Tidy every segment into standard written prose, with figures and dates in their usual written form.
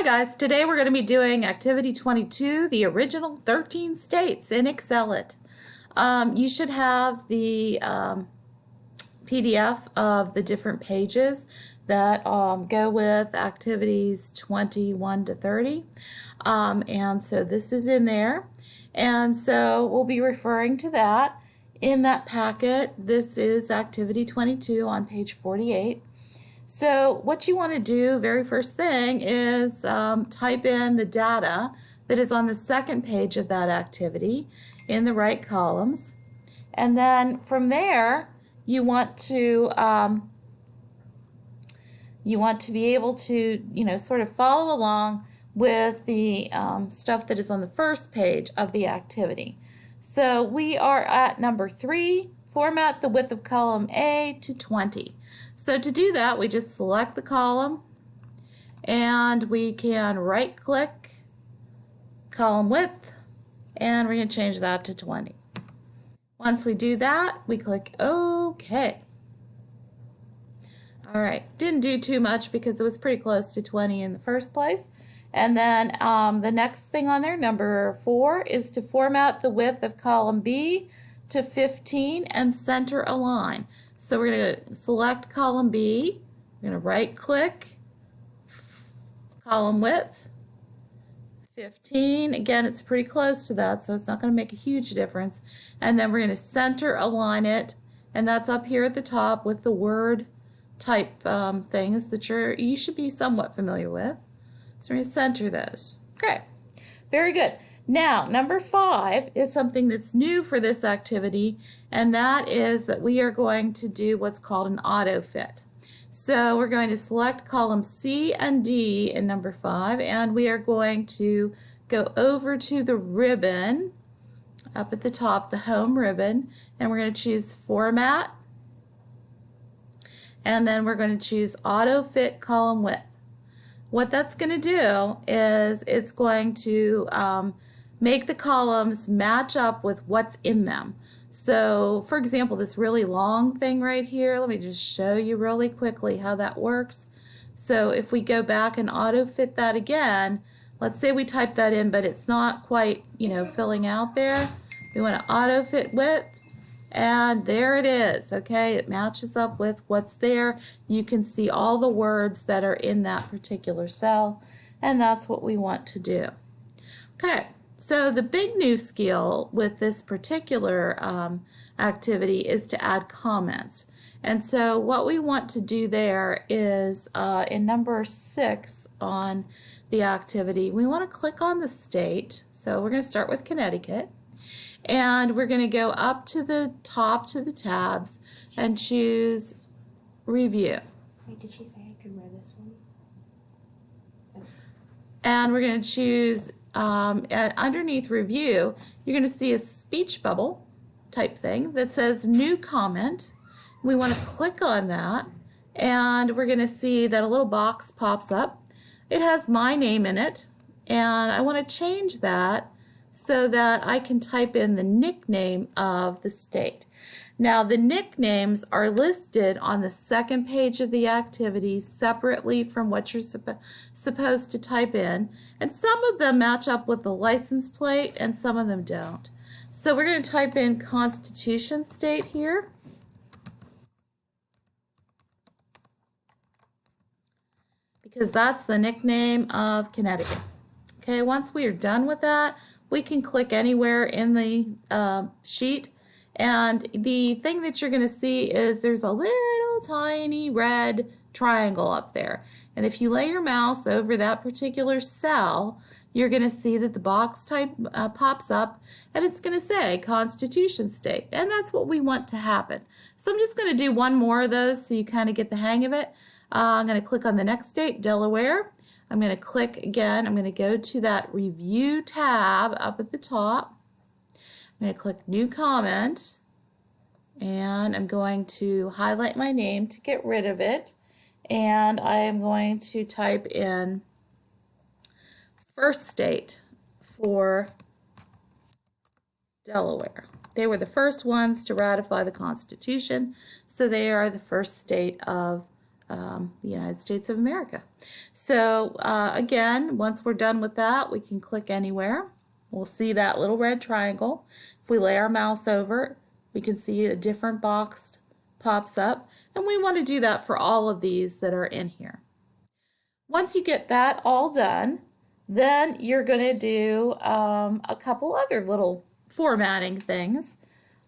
Hi guys, today we're going to be doing Activity 22, the original 13 states in Excelit. You should have the PDF of the different pages that go with activities 21 to 30. And so this is in there. And so we'll be referring to that. In that packet, this is Activity 22 on page 48. So what you want to do, very first thing, is type in the data that is on the second page of that activity in the right columns. And then from there, you want to be able to, sort of follow along with the stuff that is on the first page of the activity. So we are at number 3, format the width of column A to 20. So to do that, we just select the column and we can right-click column width and we're going to change that to 20. Once we do that, we click OK. All right, didn't do too much because it was pretty close to 20 in the first place. And then the next thing on there, number 4, is to format the width of column B to 15 and center align. So we're going to select column B, we're going to right-click, column width, 15. Again, it's pretty close to that, so it's not going to make a huge difference. And then we're going to center align it, and that's up here at the top with the word type things that you should be somewhat familiar with. So we're going to center those. Okay, very good. Now, number 5 is something that's new for this activity, and that is that we are going to do what's called an auto fit. So we're going to select column C and D in number 5, and we are going to go over to the ribbon up at the top, the home ribbon, and we're going to choose format, and then we're going to choose auto fit column width. What that's going to do is it's going to make the columns match up with what's in them. So, for example, this really long thing right here, let me just show you really quickly how that works. So if we go back and auto fit that again, let's say we type that in, but it's not quite, filling out there. We want to auto fit width, and there it is, okay? It matches up with what's there. You can see all the words that are in that particular cell, and that's what we want to do. Okay. So the big new skill with this particular activity is to add comments. And so what we want to do there is in number 6 on the activity, we want to click on the state. So we're going to start with Connecticut. And we're going to go up to the top to the tabs and choose Review. Wait, did she say I could wear this one? Okay. And we're going to choose underneath Review, you're going to see a speech bubble type thing that says New Comment. We want to click on that, and we're going to see that a little box pops up. It has my name in it, and I want to change that so that I can type in the nickname of the state. Now, the nicknames are listed on the second page of the activity separately from what you're supposed to type in, and some of them match up with the license plate and some of them don't. So we're going to type in Constitution State here. Because that's the nickname of Connecticut. Okay, once we are done with that, we can click anywhere in the sheet. And the thing that you're going to see is there's a little tiny red triangle up there. And if you lay your mouse over that particular cell, you're going to see that the box type pops up, and it's going to say Constitution State. And that's what we want to happen. So I'm just going to do one more of those so you kind of get the hang of it. I'm going to click on the next state, Delaware. I'm going to click again. I'm going to go to that Review tab up at the top. I'm going to click New Comment, and I'm going to highlight my name to get rid of it, and I am going to type in first state for Delaware. They were the first ones to ratify the Constitution, so they are the first state of the United States of America. So again, once we're done with that, we can click anywhere. We'll see that little red triangle. If we lay our mouse over it, we can see a different box pops up, and we want to do that for all of these that are in here. Once you get that all done, then you're going to do a couple other little formatting things.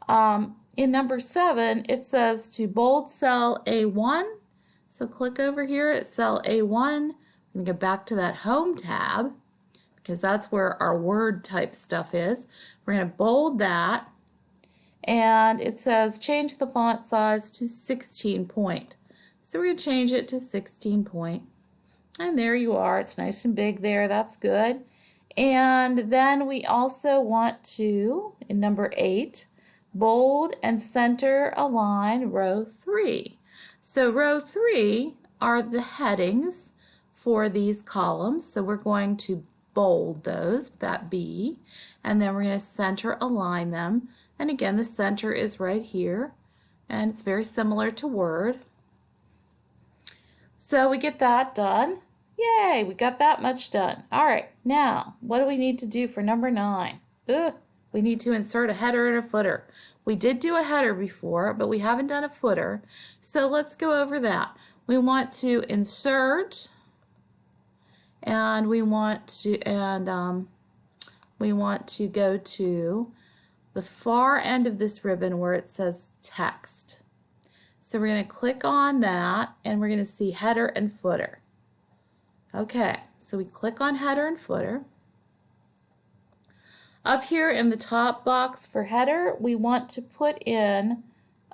In number 7, it says to bold cell A1. So click over here at cell A1. I'm going to go back to that Home tab because that's where our word type stuff is. We're going to bold that. And it says change the font size to 16 point. So we're going to change it to 16 point. And there you are. It's nice and big there. That's good. And then we also want to, in number 8, bold and center align row 3. So row 3 are the headings for these columns. So we're going to bold those with that B, and then we're going to center align them. And again, the center is right here, and it's very similar to Word. So we get that done. Yay, we got that much done. All right, now what do we need to do for number 9? We need to insert a header and a footer. We did do a header before, but we haven't done a footer. So let's go over that. We want to insert, and we want to go to the far end of this ribbon where it says text. So we're going to click on that, and we're going to see header and footer. Okay, so we click on header and footer. Up here in the top box for header, we want to put in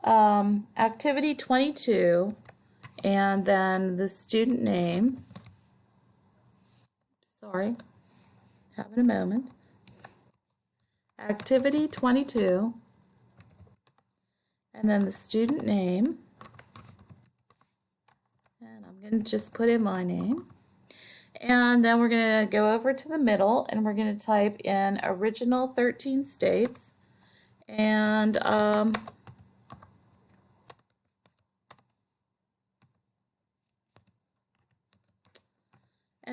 activity 22 and then the student name. Sorry, having a moment. Activity 22 and then the student name. And I'm going to just put in my name. And then we're going to go over to the middle and we're going to type in original 13 states. And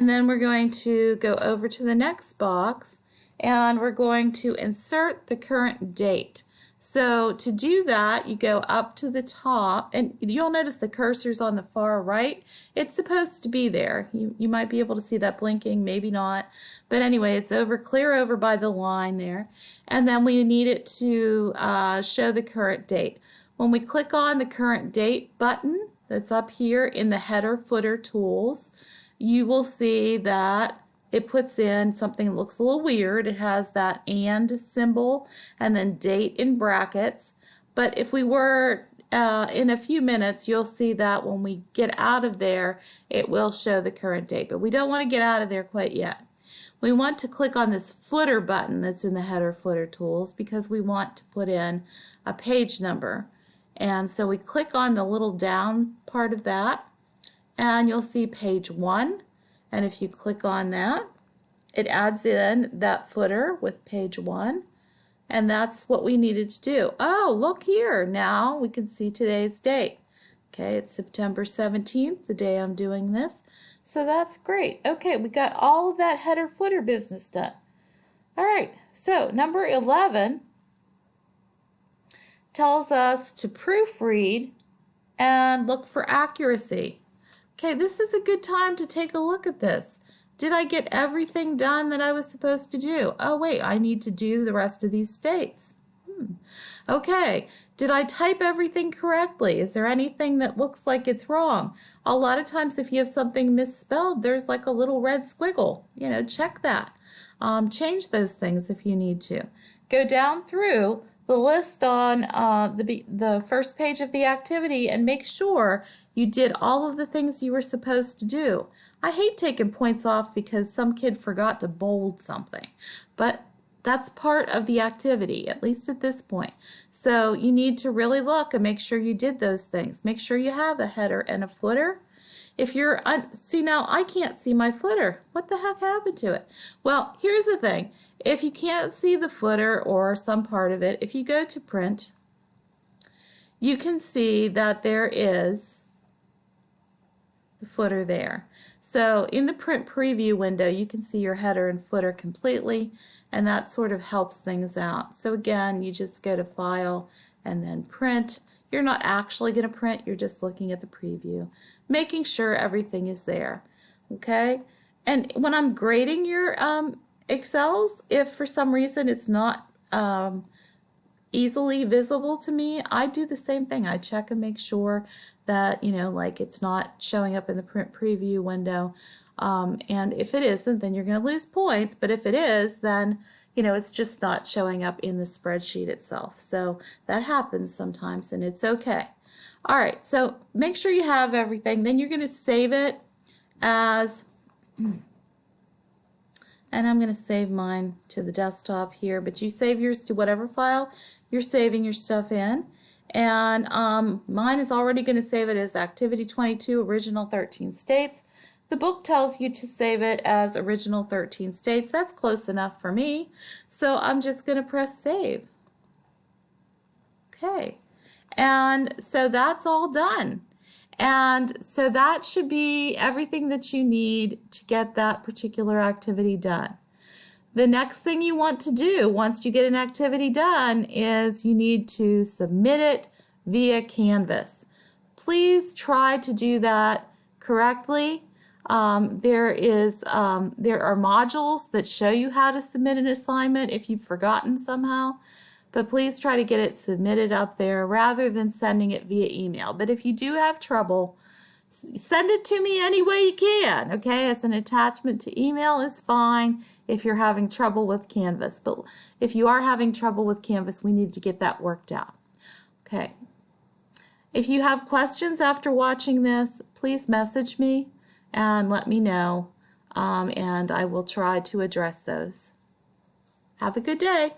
then we're going to go over to the next box and we're going to insert the current date. So to do that, you go up to the top, and you'll notice the cursor's on the far right. It's supposed to be there. You might be able to see that blinking, maybe not. But anyway, it's clear over by the line there. And then we need it to show the current date. When we click on the current date button that's up here in the header footer tools, you will see that it puts in something that looks a little weird. It has that and symbol and then date in brackets. But if we were in a few minutes, you'll see that when we get out of there, it will show the current date. But we don't want to get out of there quite yet. We want to click on this footer button that's in the header footer tools because we want to put in a page number. And so we click on the little down part of that, and you'll see page 1. And if you click on that, it adds in that footer with page 1. And that's what we needed to do. Oh, look here. Now we can see today's date. Okay, it's September 17th, the day I'm doing this. So that's great. Okay, we got all of that header footer business done. All right, so number 11 tells us to proofread and look for accuracy. Okay, this is a good time to take a look at this. Did I get everything done that I was supposed to do? Oh, wait, I need to do the rest of these states. Okay, did I type everything correctly? Is there anything that looks like it's wrong? A lot of times if you have something misspelled, there's like a little red squiggle. You know, check that. Change those things if you need to. Go down through the list on the first page of the activity and make sure you did all of the things you were supposed to do. I hate taking points off because some kid forgot to bold something, but that's part of the activity, at least at this point. So you need to really look and make sure you did those things. Make sure you have a header and a footer. If you're, see now I can't see my footer. What the heck happened to it? Well, here's the thing. If you can't see the footer or some part of it, if you go to print, you can see that there is the footer there. So in the print preview window, you can see your header and footer completely, and that sort of helps things out. So again, you just go to File and then Print. You're not actually going to print, you're just looking at the preview, making sure everything is there. Okay? And when I'm grading your Excels, if for some reason it's not easily visible to me, I do the same thing. I check and make sure that, like it's not showing up in the print preview window. And if it isn't, then you're going to lose points. But if it is, then, it's just not showing up in the spreadsheet itself. So that happens sometimes, and it's okay. All right, so make sure you have everything. Then you're going to save it as, and I'm going to save mine to the desktop here, but you save yours to whatever file you're saving your stuff in. And mine is already going to save it as Activity 22, Original 13 States. The book tells you to save it as Original 13 States. That's close enough for me. So I'm just going to press Save. Okay. And so that's all done. And so that should be everything that you need to get that particular activity done. The next thing you want to do once you get an activity done is you need to submit it via Canvas. Please try to do that correctly. There are modules that show you how to submit an assignment if you've forgotten somehow, but please try to get it submitted up there rather than sending it via email. But if you do have trouble, send it to me any way you can, okay? As an attachment to email is fine if you're having trouble with Canvas. But if you are having trouble with Canvas, we need to get that worked out. Okay. If you have questions after watching this, please message me and let me know, and I will try to address those. Have a good day.